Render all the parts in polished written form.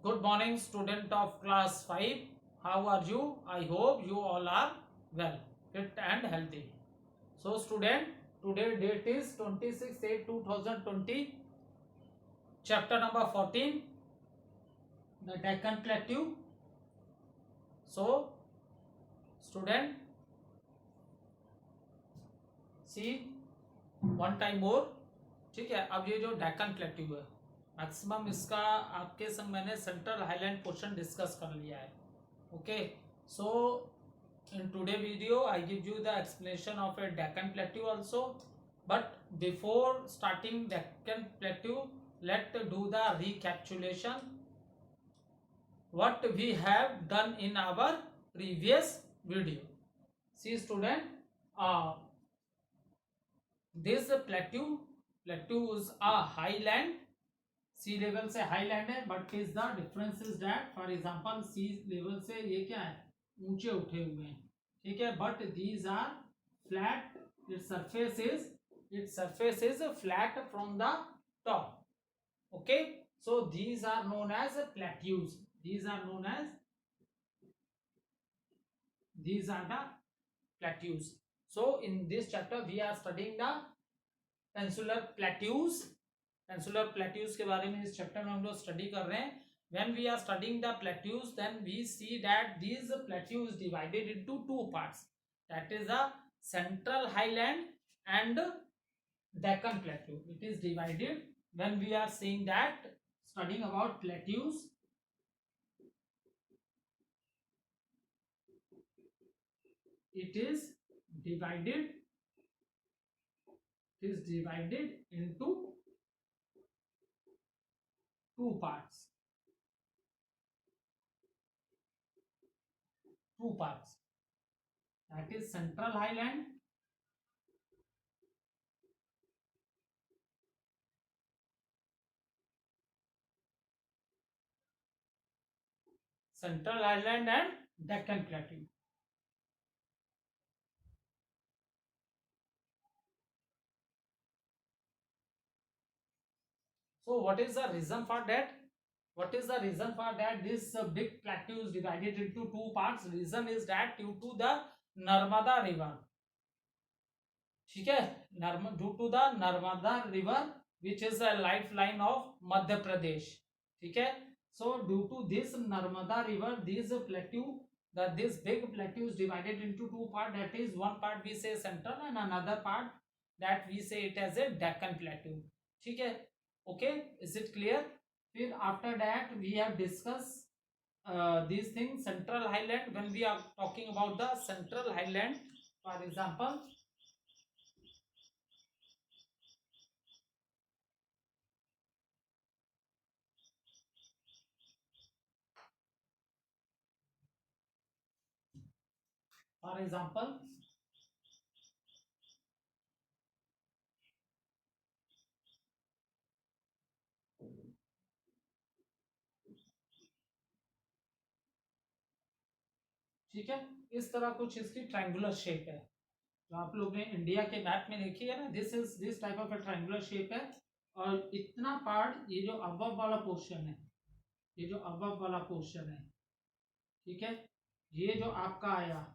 Good morning, student of class 5. How are you? I hope you all are well, fit and healthy. So student, today date is 26/8/2020, chapter number 14, the Deccan Plateau. So student, see one time more. ठीक है, अब ये जो Deccan plateau है, maximum इसका आपके संग मैंने सेंट्रल हाईलैंड पोर्शन डिस्कस कर लिया है. Okay, so in today video I give you the explanation of a Deccan Plateau also, but before starting Deccan Plateau, let's do the recapitulation what we have done in our previous video. See student, this plateau is a highland, sea level से highland है, but is the difference is that for example sea level से ये क्या है, ऊंचे उठे हुए हैं. ठीक है, but these are flat, its surface is flat from the top. Okay, so these are known as plateaus. these are the plateaus. So in this chapter we are studying the peninsular plateaus. Peninsular plateaus के बारे में इस chapter में हम लोग study कर रहे हैं. When we are studying the plateaus, then we see that these plateau is divided into two parts, that is the central highland and Deccan plateau. It is divided when we are seeing that studying about plateaus. It is divided into two parts. That is central highland and Deccan Plateau. So what is the reason for that? This big plateau is divided into two parts? Reason is that due to the Narmada river. ठीक है, due to the Narmada river which is a lifeline of Madhya Pradesh. ठीक है, so due to this Narmada river, this big plateau is divided into two parts. That is, one part we say central and another part that we say it as a Deccan Plateau. ठीक है, okay, is it clear? फिर after that we have discussed these things. Central highland, when we are talking about the central highland, for example, ठीक है, इस तरह कुछ इसकी triangular shape है, जो आप लोग ने इंडिया के मैप में देखी है ना. This type of A triangular shape है. और इतना पार्ट, ये जो अबव वाला पोर्शन है, ठीक है, ये जो आपका आया,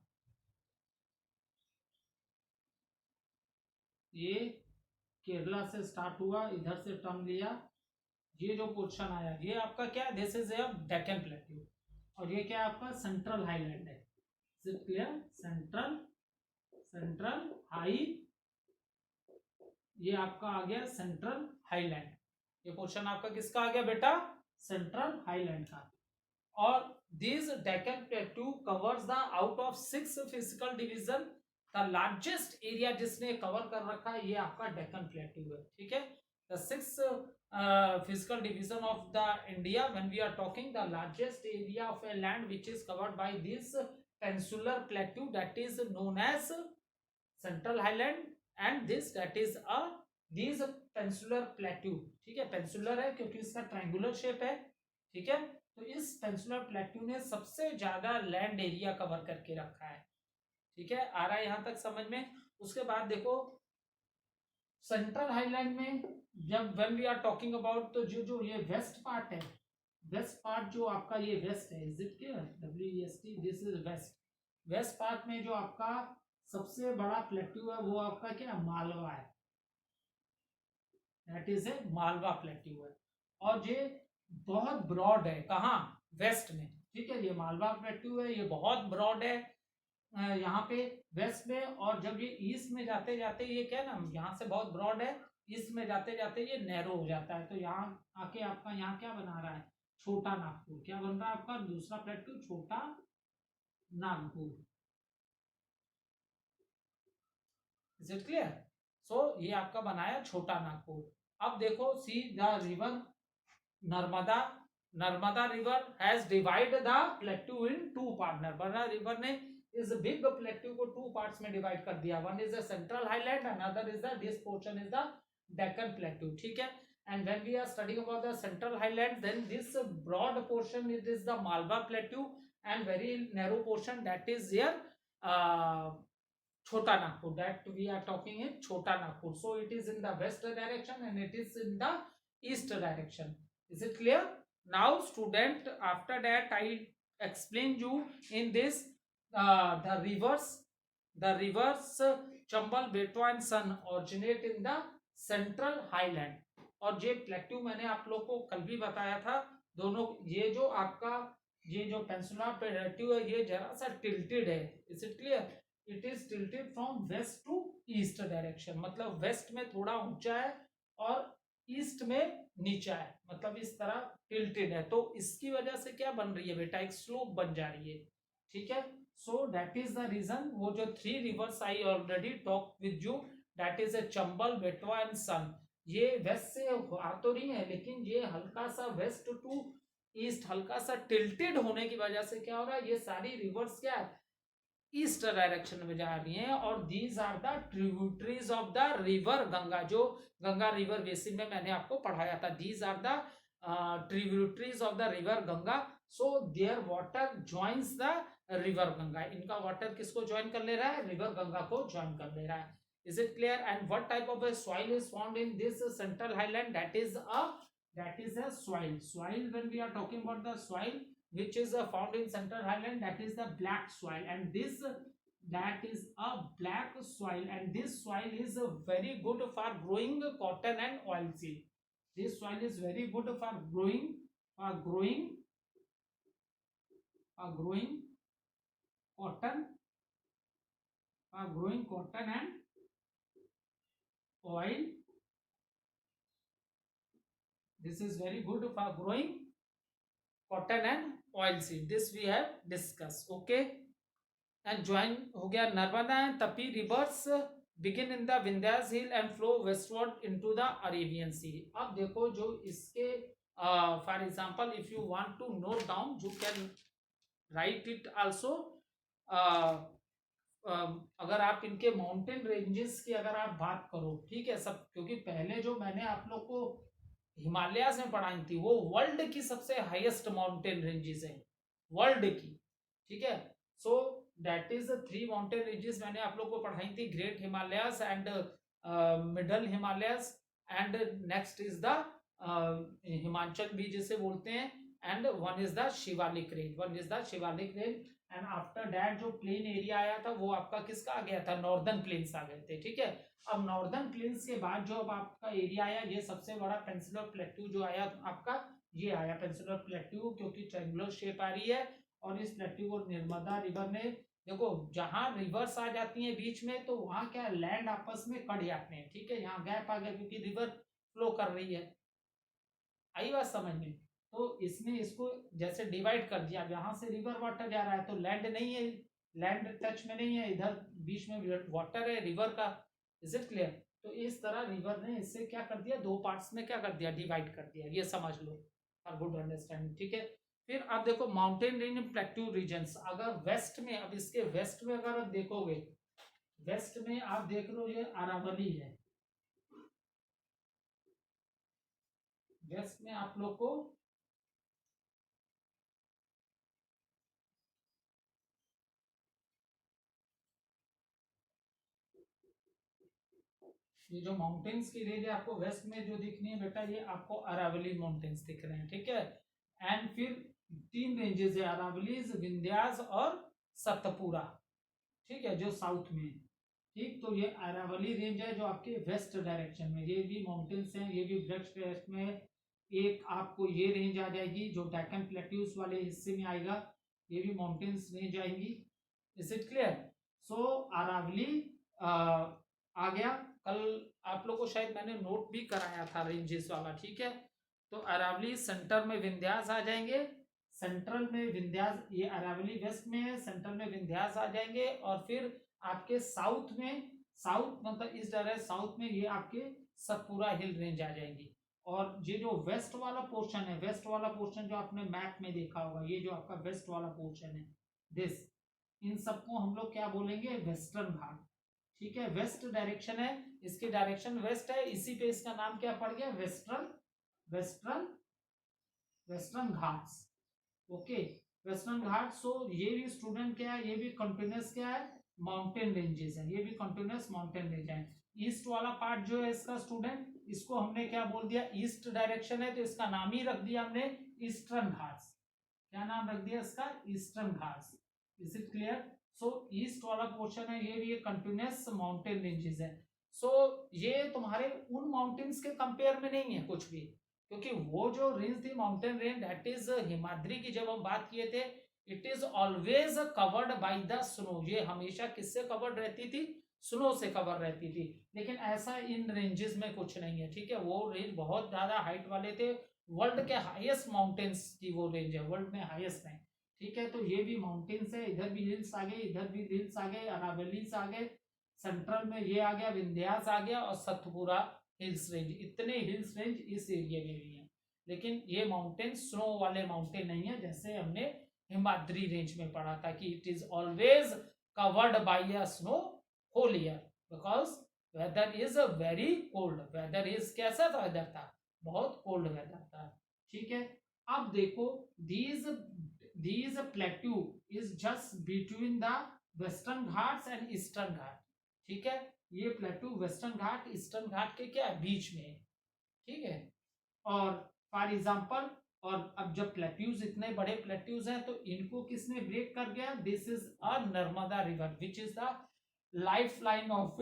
ये केरला से स्टार्ट हुआ, इधर से टर्न लिया, ये जो पोर्शन आया, ये आपका क्या, this is a Deccan plateau. और ये क्या आपका सेंट्रल हाईलैंड है. Is it clear? Central high, ये आपका आ गया सेंट्रल हाईलैंड. ये पोर्शन आपका किसका आ गया बेटा? सेंट्रल हाईलैंड का. और this Deccan plateau covers the out of 6 physical division, the largest area जिसने कवर कर रखा है ये आपका डेक्कन प्लेट्यू है. ठीक है, the 6 physical division of the India, when we are talking the largest area of a land which is covered by this peninsular plateau, that is known as central highland, and this that is a this peninsular plateau. ठीक है, पेंसुलर है क्योंकि इसका triangular shape है. ठीक है, तो इस पेंसुलर प्लेट्यू ने सबसे ज्यादा लैंड एरिया कवर करके रखा है. ठीक है, आ रहा है यहां तक समझ में? उसके बाद देखो सेंट्रल हाईलैंड में जब when we are talking about, तो जो ये वेस्ट पार्ट है, वेस्ट पार्ट जो आपका ये वेस्ट है, is it clear, WEST, this is west. West part में जो आपका सबसे बड़ा प्लेट्यू है वो आपका क्या है, मालवा है, that is A Malwa plateau है। और ये बहुत ब्रॉड है, कहाँ, वेस्ट में, ठीक है, ये मालवा प्लेट्यू है, ये बहुत ब्रॉड है यहाँ पे वेस्ट में। और जब ये ईस्ट में जाते जाते ये क्या ना, यहाँ से बहुत ब्रॉड है, ईस्ट में जाते जाते ये नैरो हो जाता है। तो यहाँ आके आपका यहाँ क्या बना रहा है, छोटा नागपुर, क्या बन रहा है आपका दूसरा plateau, Chota Nagpur. Is it clear? So ये आपका बनाया छोटा नागपुर। अब देखो, see the river Narmada, Narmada river has divide the plateau in two part. Narmada river ने इस बिग प्लेट्यू को टू पार्ट्स में डिवाइड कर दिया, one is the central highland, another is the this portion is the Deccan plateau, ठीक है। And when we are studying about the central highlands, then this broad portion, it is the Malwa plateau, and very narrow portion, that is here Chota Nagpur, that we are talking in Chota Nagpur. So it is in the west direction and it is in the east direction. Is it clear? Now student, after that I explain you in this the rivers Chambal, Betwa and Son originate in the central highland. और ये plateau मैंने आप लोग को कल भी बताया था, दोनों ये जो आपका ये जो पेंसुलर प्लेट्यू है ये जरा सा टिल्टेड है। Is it clear? It is tilted from west to east direction, मतलब वेस्ट में थोड़ा ऊंचा है और ईस्ट में नीचा है, मतलब इस तरह टिल्टेड है। तो इसकी वजह से क्या बन रही है बेटा, एक स्लोप बन जा रही है, ठीक है। So that is the reason. वो जो three rivers I already talk with you, that is a Chambal, Betwa and सन। ये वेस्ट से आ तो रही है, लेकिन ये हल्का सा वेस्ट टू ईस्ट, हल्का सा टिल्टेड होने की वजह से क्या हो रहा है, ये सारी रिवर्स क्या है, ईस्ट डायरेक्शन में जा रही हैं। और these are the tributaries of the river Ganga, जो गंगा रिवर बेसिन में मैंने आपको पढ़ाया था। These are the tributaries of the river Ganga, so their water joins the river Ganga. इनका वाटर किसको ज्वाइन कर ले रहा है, रिवर गंगा को ज्वाइन कर ले रहा है। Is it clear? And what type of a soil is found in this central highland? That is a soil. Soil, when we are talking about the soil which is found in central highland, that is the black soil, and this that is a black soil, and this soil is very good for growing cotton and oilseed. This soil is very good for growing cotton and oil. This is very good for growing cotton and oil seed. This we have discussed. Okay. And join हो गया Narmada and Tapi rivers begin in the Vindhyas hill and flow westward into the Arabian Sea. अब देखो जो इसके for example if you want to note down, you can write it also. अगर आप इनके mountain ranges की अगर आप बात करो, ठीक है सब, क्योंकि पहले जो मैंने आप लोग को हिमालयाज में पढ़ाई थी वो वर्ल्ड की सबसे हाईएस्ट माउंटेन रेंजेस है वर्ल्ड की, ठीक है। So that is three mountain ranges मैंने आप लोग को पढ़ाई थी, great Himalayas and middle Himalayas and next is the Himachal भी जिसे बोलते हैं, and one is the Shivalik range, and after that जो प्लेन एरिया आया था वो आपका किसका आ गया था, नॉर्दर्न प्लेन्स आ गए थे, ठीक है। अब नॉर्दर्न प्लेन्स के बाद जो अब आपका एरिया आया, ये सबसे बड़ा पेंसिलर प्लेट्यू जो आया आपका, ये आया पेंसिलर प्लेट्यू, क्योंकि ट्रायंगुलर शेप आ रही है। और इस प्लेट्यू को नर्मदा रिवर ने, देखो जहां रिवर्स आ जाती है बीच में तो वहां क्या लैंड आपस में कट जाते हैं, ठीक है, यहाँ गैप आ गया क्योंकि रिवर फ्लो कर रही है। आई बात समझ में? तो इसने इसको जैसे डिवाइड कर दिया, यहाँ से रिवर वाटर जा रहा है तो लैंड नहीं है, लैंड टच में नहीं है, इधर बीच में वाटर है रिवर का। Is it clear? तो इस तरह रिवर ने इससे क्या कर दिया, दो पार्ट्स में क्या कर दिया, डिवाइड कर दिया, ये समझ लो फॉर गुड अंडरस्टैंडिंग, ठीक है। फिर आप देखो माउंटेन रेंज प्लेट्यू रीजन्स, अगर वेस्ट में, अब इसके वेस्ट में अगर आप देखोगे, वेस्ट में आप देख लो ये अरावली है, वेस्ट में आप लोग को ये जो माउंटेन्स की रेंज है आपको वेस्ट में जो दिखनी है बेटा, ये आपको अरावली माउंटेन्स दिख रहे हैं, ठीक है। एंड फिर 3 रेंजेस है, अरावलीज, विंध्यास और सतपुरा, ठीक है, जो साउथ में है। ठीक, तो ये अरावली रेंज है जो आपके वेस्ट डायरेक्शन में, ये भी माउंटेन्स हैं, ये भी वेस्ट डायरेक्शन में। एक आपको ये रेंज आ जाएगी जो डेक्कन प्लेट्यूज वाले हिस्से में आएगा, ये भी माउंटेन्स रेंज आएंगी। Is it clear? So Aravalli आ गया। कल आप लोग को शायद मैंने नोट भी कराया था रेंजेस वाला, ठीक है। तो अरावली सेंटर में विंध्यास आ जाएंगे, सेंट्रल में विंध्यास, ये अरावली वेस्ट में है, सेंट्रल में विंध्यास आ जाएंगे, और फिर आपके साउथ में, साउथ मतलब इस डायरेक्शन साउथ में ये आपके सतपुरा हिल रेंज आ जाएंगी। और ये जो वेस्ट वाला पोर्शन है, वेस्ट वाला पोर्शन जो आपने मैप में देखा होगा, ये जो आपका वेस्ट वाला पोर्शन है, दिस, इन सबको हम लोग क्या बोलेंगे, वेस्टर्न घाट, ठीक है। वेस्ट डायरेक्शन है, इसकी डायरेक्शन वेस्ट है, इसी पे इसका नाम क्या पड़ गया, western, western, western Ghats, okay, western Ghat. So ये भी स्टूडेंट क्या है, ये भी कंटिन्यूस क्या है, माउंटेन रेंजेस है, ये भी कंटिन्यूस माउंटेन रेंज है। ईस्ट वाला पार्ट जो है इसका स्टूडेंट, इसको हमने क्या बोल दिया, ईस्ट डायरेक्शन है, तो इसका नाम ही रख दिया हमने ईस्टर्न घाट्स। क्या नाम रख दिया इसका, eastern Ghats. Is it clear? So east वाला पोर्शन है, ये भी एक कंटिन्यूस माउंटेन रेंजेस है। सो ये तुम्हारे उन माउंटेन्स के कंपेयर में नहीं है कुछ भी, क्योंकि वो जो रेंज थी mountain range, that is Himadri की जब हम बात किए थे, it is always covered by the snow, ये हमेशा किससे कवर्ड रहती थी, स्नो से कवर रहती थी। लेकिन ऐसा इन रेंजेस में कुछ नहीं है, ठीक है। वो रेंज बहुत ज्यादा हाइट वाले थे, वर्ल्ड के हाईएस्ट माउंटेन्स की वो रेंज है, वर्ल्ड में हाईएस्ट है, ठीक है। तो ये भी माउंटेन्स है, इधर भी हिल्स आ गए, इधर भी हिल्स आ गए, अरावलीज आ गए, सेंट्रल में ये आ गया, विंध्यास आ गया, और सतपुरा हिल्स रेंज, इतने हिल्स रेंज इस एरिया में भी है। लेकिन ये माउंटेन स्नो वाले माउंटेन नहीं है, जैसे हमने हिमाद्री रेंज में पढ़ा था कि it is always covered by a snow whole year, because weather is very cold, weather is कैसा था, वेदर था बहुत कोल्ड वेदर था, ठीक है। अब देखो, these plateau is just between the western Ghats and eastern Ghat, ठीक है। ये प्लेटू वेस्टर्न घाट ईस्टर्न घाट के क्या है, बीच में, ठीक है। और फॉर एग्जांपल, और अब जब प्लेट्यूज इतने बड़े प्लेट्यूज हैं, तो इनको किसने ब्रेक कर गया, this is a Narmada river which is the life line of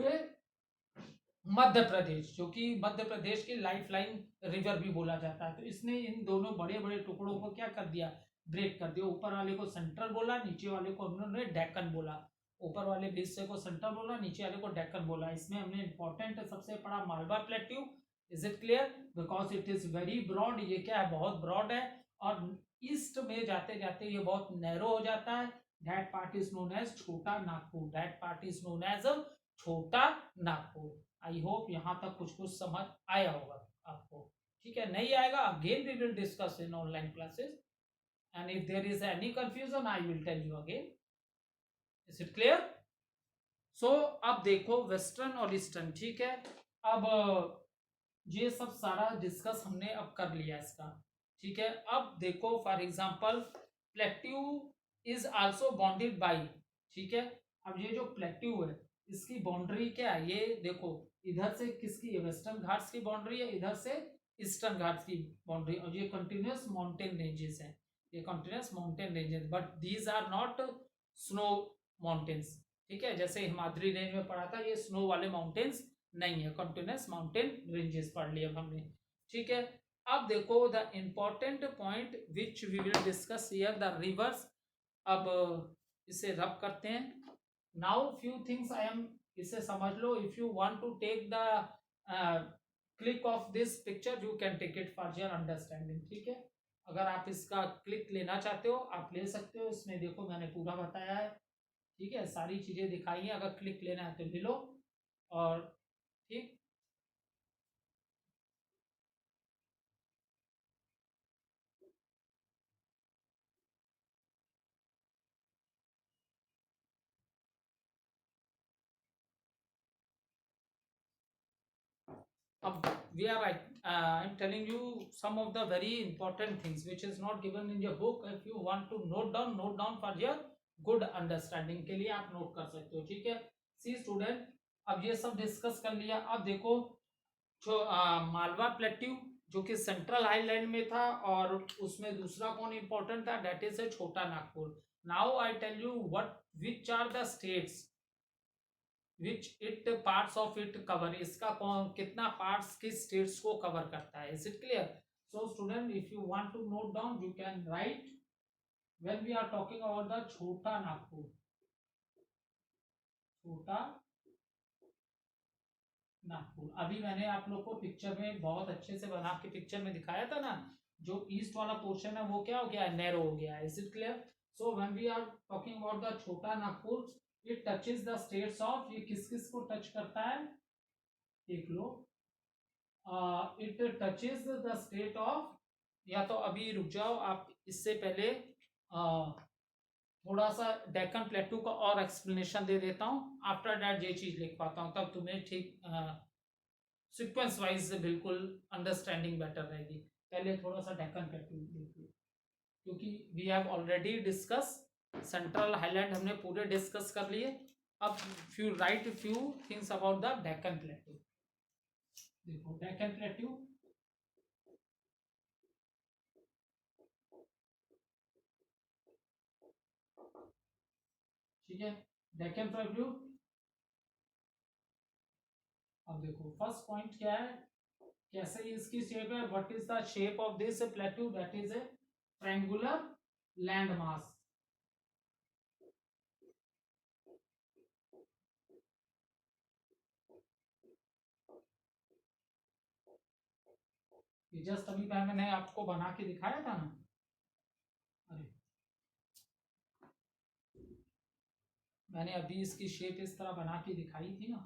Madhya Pradesh, जो कि मध्य प्रदेश की लाइफ लाइन रिवर भी बोला जाता है। तो इसने इन दोनों बड़े बड़े टुकड़ों को क्या कर दिया, ब्रेक कर दिया। ऊपर वाले को सेंट्रल बोला, नीचे वाले को उन्होंने डेक्कन बोला, ऊपर वाले हिस्से को सेंट्रल बोला, नीचे वाले को डेक्कन बोला। इसमें हमने इंपॉर्टेंट सबसे पढ़ा Malwa plateau, is it clear, because it is very broad, ये क्या है, बहुत ब्रॉड है, और ईस्ट में जाते जाते ये बहुत नैरो हो जाता है। That part is known as Chota Nagpur, that part is known as Chota Nagpur. I hope यहां तक कुछ कुछ समझ आया होगा आपको, ठीक है। नहीं आएगा, again we will discuss in online classes, and if there is any confusion I will tell you again. Is it clear? So अब देखो वेस्टर्न और ईस्टर्न, ठीक है। अब ये सब सारा डिस्कस हमने अब कर लिया इसका, ठीक है। अब देखो for example plateau is also bounded by, ठीक है। अब ये जो प्लेट्यू है इसकी बाउंड्री क्या है, ये देखो, इधर से किसकी है, वेस्टर्न घाट्स की बाउंड्री है, इधर से ईस्टर्न घाट्स की बाउंड्री, और ये कंटिन्यूस माउंटेन रेंजेस है, ये continuous mountain ranges, but these are not snow mountains, ठीक है। जैसे हिमाद्री रेंज में पढ़ा था, ये स्नो वाले माउंटेन्स नहीं है, कंटिन्यूस माउंटेन रेंजेस पढ़ लिए हमने, ठीक है। अब देखो the important point which we will discuss here, the rivers. अब इसे रब करते हैं। Now few things I am, इसे समझ लो, if you want to take the click of this picture you can take it for your understanding, ठीक है। अगर आप इसका क्लिक लेना चाहते हो आप ले सकते हो, इसमें देखो मैंने पूरा बताया है, ठीक है, सारी चीजें दिखाई है, अगर क्लिक लेना है तो ले लो, और ठीक। We are right. I'm telling you some of the very important things which is not given in your book. If you want to note down for your good understanding के लिए आप नोट कर सकते हो, ठीक है। सी स्टूडेंट, अब ये सब डिस्कस कर लिया। अब देखो जो मालवा प्लेट्यू जो कि सेंट्रल हाईलैंड में था, और उसमें दूसरा कौन इंपॉर्टेंट था, that is Chota Nagpur. Now I tell you what which are the states which it parts of it cover. इसका कौन कितना पार्ट्स किस स्टेट्स को कवर करता है. Is it clear? So student, if you want to note down you can write when we are talking about the Chota Nagpur. छोटा नागपुर, अभी मैंने आप लोग को पिक्चर में बहुत अच्छे से बना के पिक्चर में दिखाया था ना, जो ईस्ट वाला पोर्शन है वो क्या हो गया, नैरो हो गया. Is it clear? So when we are talking about the Chota Nagpur, it touches the states of, ये किस किस को टच करता है देख लो. It touches the state of, या तो अभी रुक जाओ आप, इससे पहले थोड़ा सा डेक्कन प्लेटू का और एक्सप्लेनेशन दे देता हूँ. आफ्टर दैट ये चीज लिख पाता हूँ, तब तुम्हें ठीक सीक्वेंस वाइज बिल्कुल अंडरस्टैंडिंग बेटर रहेगी. पहले थोड़ा सा डेक्कन प्लेटू देखिए, क्योंकि we have already discuss central highland, हमने पूरे डिस्कस कर लिए. अब few right few things about the Deccan plateau. देखो डेक्कन प्लेटू, ठीक है, डेक्कन प्लेटू. अब देखो फर्स्ट पॉइंट क्या है, कैसे इसकी शेप है, what is the shape of this प्लेटू, that is A triangular land मास. ये जस्ट अभी मैंने आपको बना के दिखाया था ना. अरे मैंने अभी इसकी शेप इस तरह बना के दिखाई थी ना.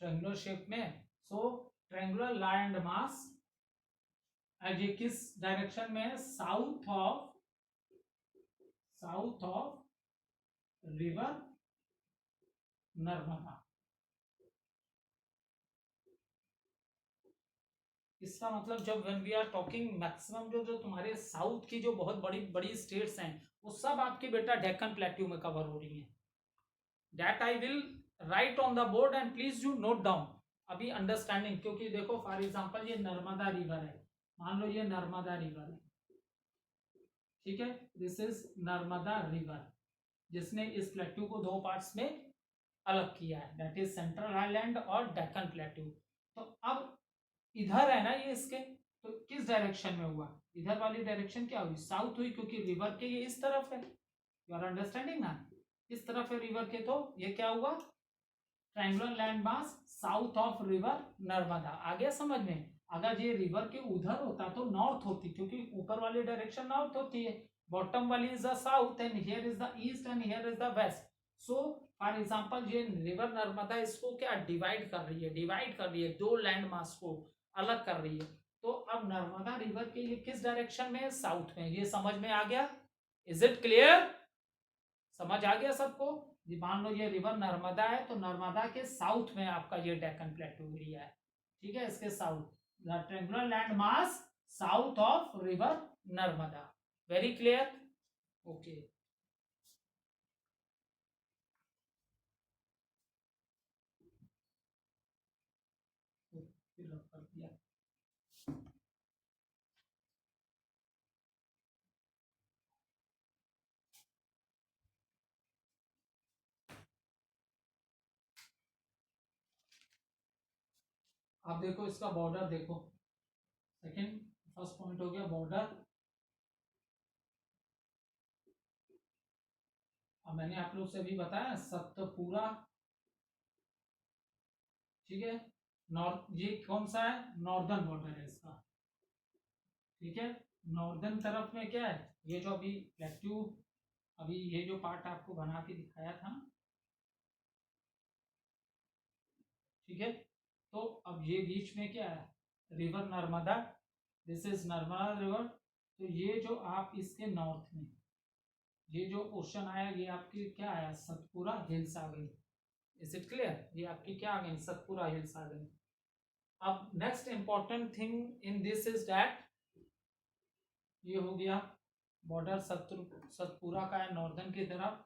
ट्रायंगुलर शेप में. सो ट्रायंगुलर लैंड मास, ये किस डायरेक्शन में है, साउथ ऑफ रिवर नर्मदा. इसका मतलब जब when we are talking maximum जो जो तुम्हारे साउथ की जो बहुत बड़ी बड़ी स्टेट्स हैं, वो सब आपके बेटा डेक्कन प्लेट्यू में कवर हो रही हैं. That I will write on the board and please you note down. अभी अंडरस्टैंडिंग, क्योंकि देखो फॉर एग्जांपल ये नर्मदा रिवर है, मान लो ये नर्मदा रिवर है, ठीक है, दिस इज नर्मदा रिवर, जिसने इस प्लेट्यू को दो पार्ट्स में अलग किया है, दैट इज सेंट्रल हाईलैंड और डेक्कन प्लेट्यू. तो अब इधर है ना ये इसके, तो किस डायरेक्शन में हुआ, इधर वाली डायरेक्शन क्या हुई, साउथ हुई, क्योंकि रिवर के ये इस तरफ है. यू आर अंडरस्टैंडिंग ना, इस तरफ है रिवर के, तो ये क्या हुआ, triangular land mass south of river Narmada. आ गया समझ में? अगर ये रिवर के उधर होता तो नॉर्थ होती, क्योंकि ऊपर वाली डायरेक्शन नॉर्थ होती है, बॉटम वाली is the south end here is the east end here is the west. So for example ये रिवर नर्मदा इसको क्या डिवाइड कर रही है, दो लैंड मास को अलग कर रही है. तो अब नर्मदा रिवर के ये किस डायरेक्शन में है, साउथ में. ये समझ में आ गया? Is it clear? समझ आ गया सबको? मान लो ये रिवर नर्मदा है, तो नर्मदा के साउथ में आपका ये डेक्कन प्लेटू एरिया है, ठीक है, इसके south, the triangular land mass south of river Narmada. Very clear? Okay. फिर रख कर दिया. अब देखो इसका बॉर्डर देखो, सेकंड, फर्स्ट पॉइंट हो गया बॉर्डर. अब मैंने आप लोग से अभी बताया सतपुरा, ठीक है, नॉर्थ, ये कौन सा है, नॉर्दर्न बॉर्डर है इसका, ठीक है. नॉर्दर्न तरफ में क्या है, ये जो अभी प्लेट्यू, अभी ये जो पार्ट आपको बना के दिखाया था, ठीक है. तो अब ये बीच में क्या है, river Narmada, this is Narmada river. तो ये जो आप इसके नॉर्थ में ये जो ओशन आया, ये आपकी क्या आया, सतपुरा हिल्स आ गई. Is it clear? ये आपकी क्या आ गई, सतपुरा हिल्स आ गई. अब next important thing in this is that, ये हो गया बॉर्डर सतपुरा का है नॉर्दर्न की तरफ.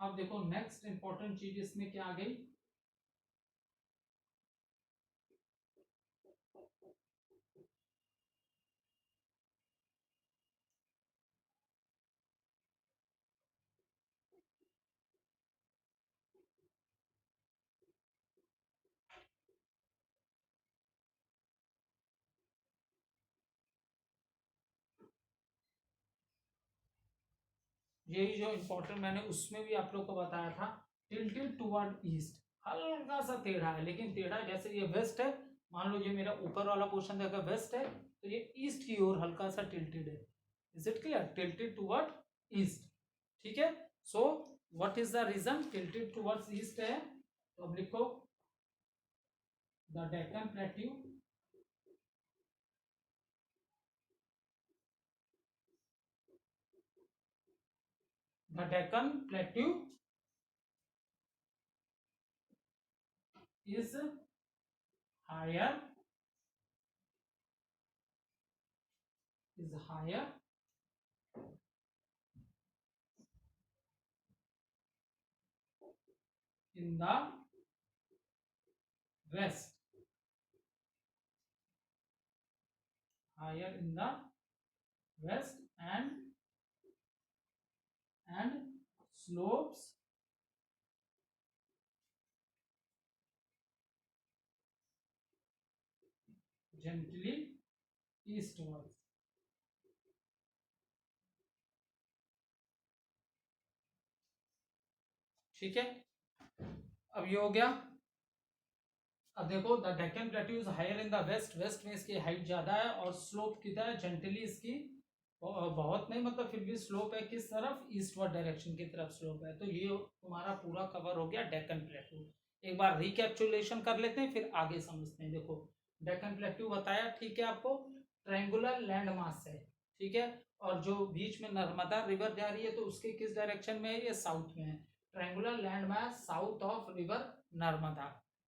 अब देखो नेक्स्ट इंपॉर्टेंट चीज इसमें क्या आ गई, यही जो इम्पोर्टेंट मैंने उसमें भी आप लोग को बताया था, टिल्टेड टुवर्ड ईस्ट, हल्का सा टेढ़ा है, लेकिन टेढ़ा जैसे ये वेस्ट है, मान लो ये मेरा ऊपर वाला पोर्शन देखा वेस्ट है, तो ये ईस्ट की ओर हल्का सा टिल्टेड है। Is it clear? Tilted toward east. ठीक है, so what is the reason tilted towards east है? तो अब लिखो the Deccan plateau, the Deccan plateau is higher, is higher in the west, higher in the west, and slopes gently eastwards। ठीक है, अब ये हो गया। अब देखो the Deccan plateau is higher in the west, west में इसकी हाइट ज्यादा है और स्लोप कितना है जेंटली इसकी, बहुत नहीं मतलब फिर भी स्लोप है किस तरफ, ईस्टवर्ड डायरेक्शन की तरफ स्लोप है। तो ये तुम्हारा पूरा कवर हो गया डेक्कन प्लेट्यू। एक बार रिकैप्चुलेशन कर लेते हैं फिर आगे समझते हैं। देखो डेक्कन प्लेट्यू बताया, ठीक है, आपको ट्रायंगुलर लैंड मास है, ठीक है, और जो बीच में नर्मदा रिवर जा रही है तो उसके किस डायरेक्शन में है, ये साउथ में है। Triangular land mass south of river Narmada.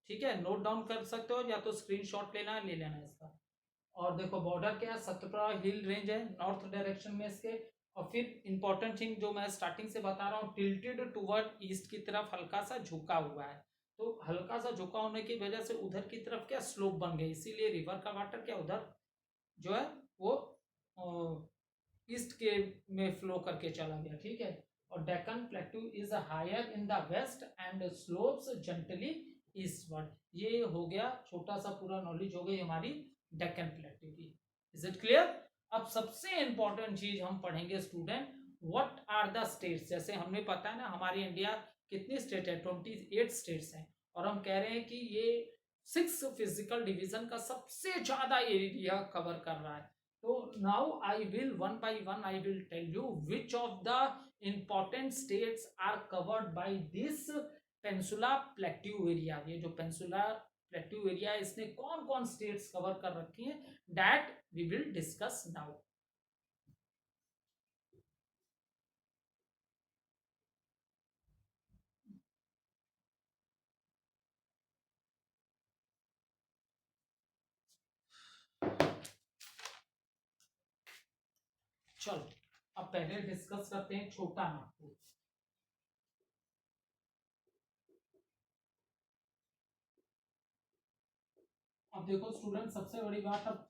ठीक है, नोट डाउन कर सकते हो या तो स्क्रीनशॉट लेना है, ले लेना है इसका। और देखो बॉर्डर क्या है, सतपुड़ा हिल रेंज है नॉर्थ डायरेक्शन में इसके। और फिर इंपॉर्टेंट थिंग जो मैं स्टार्टिंग से बता रहा हूँ, टिल्टेड टुवर्ड ईस्ट की तरफ हल्का सा झुका हुआ है। तो हल्का सा झुका होने की वजह से उधर की तरफ क्या स्लोप बन गई, इसीलिए रिवर का वाटर क्या उधर जो है वो ईस्ट के में फ्लो करके चला गया। ठीक है, और Deccan plateau is higher in the west and slopes gently eastward. ये हो गया छोटा सा पूरा नॉलेज हो गई हमारी डेक्कन प्लेट्यू की। Is it clear? अब सबसे इंपॉर्टेंट चीज हम पढ़ेंगे student, what are the states. जैसे हमने पता है ना हमारी इंडिया कितनी स्टेट है, 28 स्टेट्स हैं, और हम कह रहे हैं कि ये 6 फिजिकल डिवीजन का सबसे ज्यादा एरिया कवर कर रहा है। तो now I will one by one I will tell you which of the important states are covered by this peninsula plateau area. ये जो पेंसुला प्लेट्यू एरिया है इसने कौन कौन स्टेट्स कवर कर रखी है, that we will discuss now. चलो अब पहले डिस्कस करते हैं छोटा नागपुर। अब देखो स्टूडेंट सबसे बड़ी बात, अब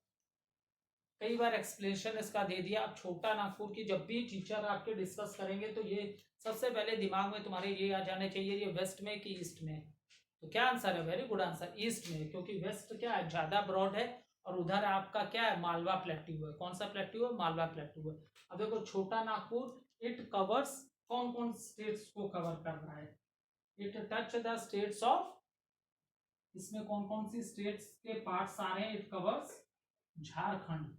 कई बार एक्सप्लेनेशन इसका दे दिया। अब छोटा नागपुर की जब भी टीचर आपके डिस्कस करेंगे तो ये सबसे पहले दिमाग में तुम्हारे ये आ जाने चाहिए, ये वेस्ट में कि ईस्ट में। तो क्या आंसर है? वेरी गुड आंसर, ईस्ट में, क्योंकि वेस्ट क्या है ज्यादा ब्रॉड है और उधर आपका क्या है मालवा प्लेट्यू है। कौन सा प्लेट्यू है? मालवा प्लेट्यू है। अब देखो छोटा नागपुर इट कवर्स कौन कौन स्टेट्स को कवर कर रहा है, it touch the states of, इसमें कौन कौन सी स्टेट्स के पार्ट्स आ रहे हैं, it covers Jharkhand,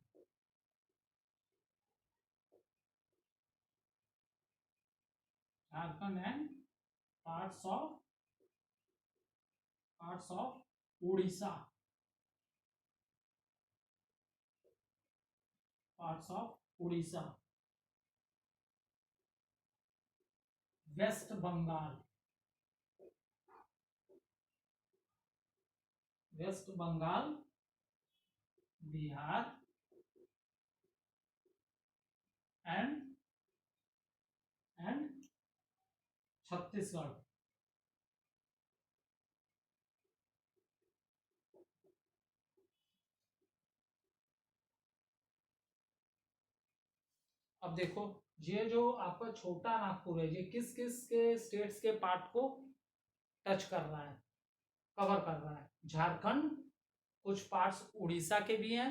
Jharkhand and parts of Orissa, parts of Orissa, waste Bengal, West Bengal, Bihar and Chhattisgarh. अब देखो, ये जो आपका छोटा नागपुर है, ये किस किस के स्टेट्स के पार्ट को टच कर रहा है, कवर कर रहा है? झारखंड, कुछ पार्ट्स उड़ीसा के भी हैं,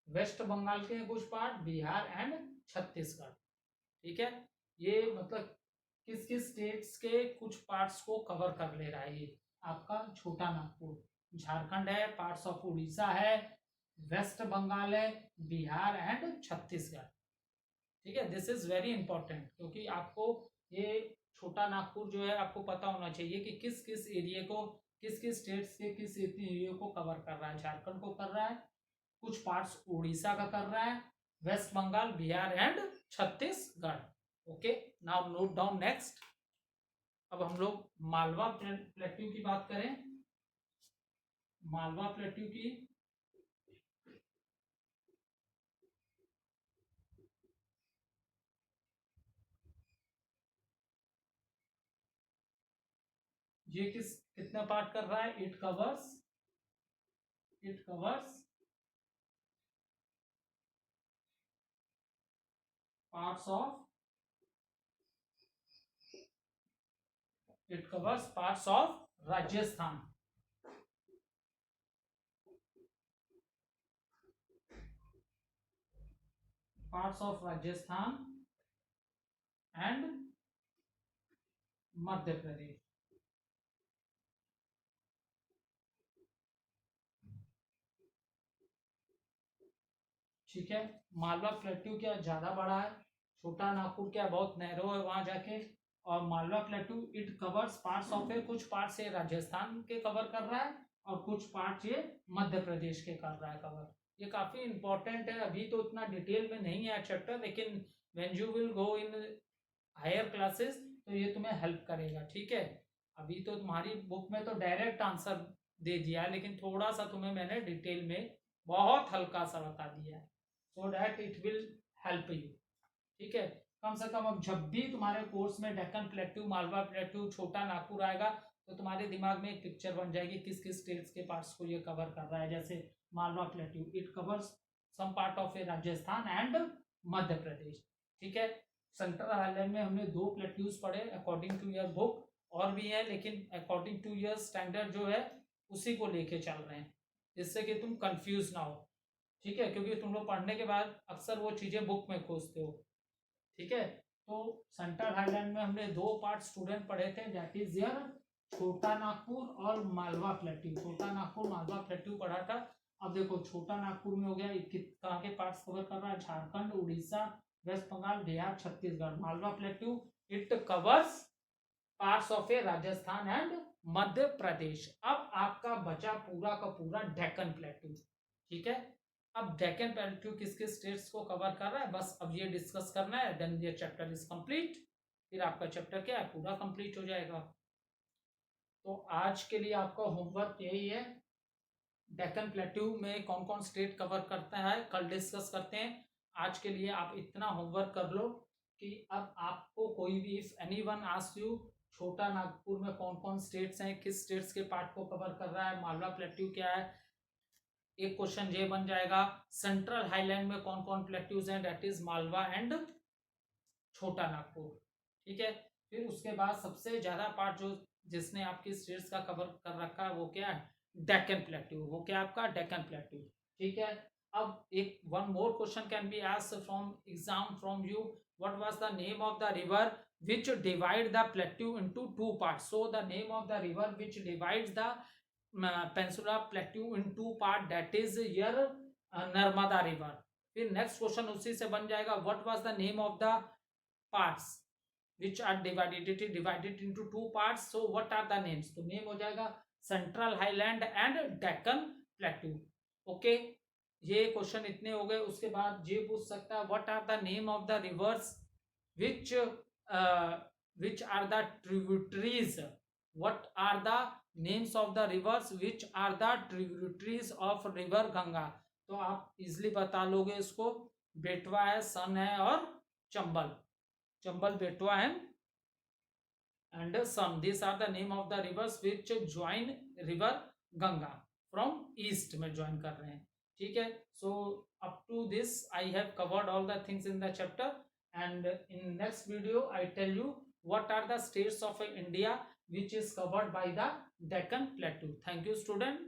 वेस्ट बंगाल के हैं कुछ पार्ट, बिहार एंड छत्तीसगढ़। ठीक है, ये मतलब किस किस स्टेट्स के कुछ पार्ट्स को कवर कर ले रहा है ये आपका छोटा नागपुर। झारखंड है, पार्ट्स ऑफ उड़ीसा है, वेस्ट बंगाल है, बिहार एंड छत्तीसगढ़। ठीक है, दिस इज वेरी इंपॉर्टेंट, क्योंकि आपको ये छोटा नागपुर जो है आपको पता होना चाहिए कि किस किस एरिया को, किस किस स्टेट्स के किस एरिया को कवर कर रहा है। झारखंड को कर रहा है, कुछ पार्ट्स उड़ीसा का कर रहा है, West Bengal, Bihar and Chhattisgarh. Okay, now note down next. अब हम लोग मालवा प्लेट्यू की बात करें। मालवा प्लेट्यू की ये कितना पार्ट कर रहा है? It covers parts of Rajasthan. Parts of Rajasthan and Madhya Pradesh. ठीक है, मालवा प्लेट्यू क्या ज्यादा बड़ा है, छोटा नागपुर क्या बहुत नैरो है वहां जाके। और Malwa plateau it covers parts of uh, कुछ पार्ट्स ये राजस्थान के कवर कर रहा है और कुछ पार्ट्स ये मध्य प्रदेश के कर रहा है कवर। ये काफी इंपॉर्टेंट है, अभी तो उतना डिटेल में नहीं है चैप्टर, लेकिन when you will go in higher classes तो ये तुम्हें हेल्प करेगा। ठीक है, अभी तो तुम्हारी बुक में तो डायरेक्ट आंसर दे दिया, लेकिन थोड़ा सा तुम्हें मैंने डिटेल में बहुत हल्का सा बता दिया है, so that it will help you. ठीक है, कम से कम अब जब भी तुम्हारे कोर्स में डेक्कन प्लेट्यू, मालवा प्लेट्यू, छोटा नागपुर आएगा तो तुम्हारे दिमाग में एक पिक्चर बन जाएगी किस किस स्टेट्स के पार्ट्स को ये कवर कर रहा है। जैसे Malwa plateau it covers some part of uh Rajasthan and Madhya Pradesh. ठीक है, सेंट्रल हाईलैंड में हमने 2 प्लेट्यूज पढ़े अकॉर्डिंग टू योर बुक, और भी है लेकिन अकॉर्डिंग टू योर स्टैंडर्ड जो है उसी को लेके चल रहे हैं, जिससे कि तुम कंफ्यूज ना हो। ठीक है, क्योंकि तुम लोग पढ़ने के बाद अक्सर वो चीजें बुक में खोजते हो। ठीक है, तो सेंट्रल हाईलैंड में हमने 2 पार्ट स्टूडेंट पढ़े थे, दैट इज योर छोटा नागपुर और मालवा प्लेट्यू। छोटा नागपुर, मालवा प्लेट्यू पढ़ा था। अब देखो छोटा नागपुर में हो गया, कहाँ के पार्ट्स कवर कर रहा है? Jharkhand, Orissa, waste Bengal, Bihar, Chhattisgarh. Malwa plateau it covers parts of uh Rajasthan and Madhya Pradesh. अब आपका बचा पूरा का पूरा डेक्कन प्लेट्यू। ठीक है, अब डेक्कन प्लेट्यू किस किस स्टेट्स को कवर कर रहा है, बस अब ये डिस्कस करना है, देन ये चैप्टर इज कंप्लीट। फिर आपका चैप्टर क्या है, पूरा कंप्लीट हो जाएगा। तो आज के लिए आपका होमवर्क यही है, डेक्कन प्लेट्यू में कौन कौन स्टेट कवर करता है कल डिस्कस करते हैं। आज के लिए आप इतना होमवर्क कर लो कि अब आपको कोई भी, इफ एनीवन आस्क्स यू छोटा नागपुर में कौन कौन स्टेट्स हैं, किस स्टेट्स के पार्ट को कवर कर रहा है, मालवा प्लेट्यू क्या है, एक क्वेश्चन ये बन जाएगा सेंट्रल हाईलैंड में कौन कौन प्लेट्यूज हैं, डेट इज मालवा एंड छोटा नागपुर। ठीक है, फिर उसके बाद सबसे ज्यादा पार्ट जो जिसने आपकी स्टेट्स का कवर कर रखा है वो क्या है, डेक्कन प्लेट्यू। वो क्या आपका डेक्कन प्लेट्यू। ठीक है, अब एक one more question can be asked from exam from you, what was the name of the river which divide the plateau into 2 parts? So the name of the river which divides the peninsula plateau in 2 part, that is your Narmada river. फिर next question उसी से बन जाएगा, what was the name of the parts which are divided into 2 parts, so what are the names? तो name हो जाएगा central highland and Deccan plateau. Okay, ये question इतने हो गए। उसके बाद ये पूछ सकता है, what are the name of the rivers which are the tributaries? What are the names of the rivers which are the tributaries of river Ganga? तो आप इजिली बता लोगे इसको, बेटवा है, सन है और चंबल। चंबल, बेटवा and Son, these are the name of the rivers which join river Ganga from east में join कर रहे हैं। ठीक है, so up to this I have covered all the things in the chapter and in next video I tell you what are the states of India which is covered by the Deccan Plateau. Thank you student.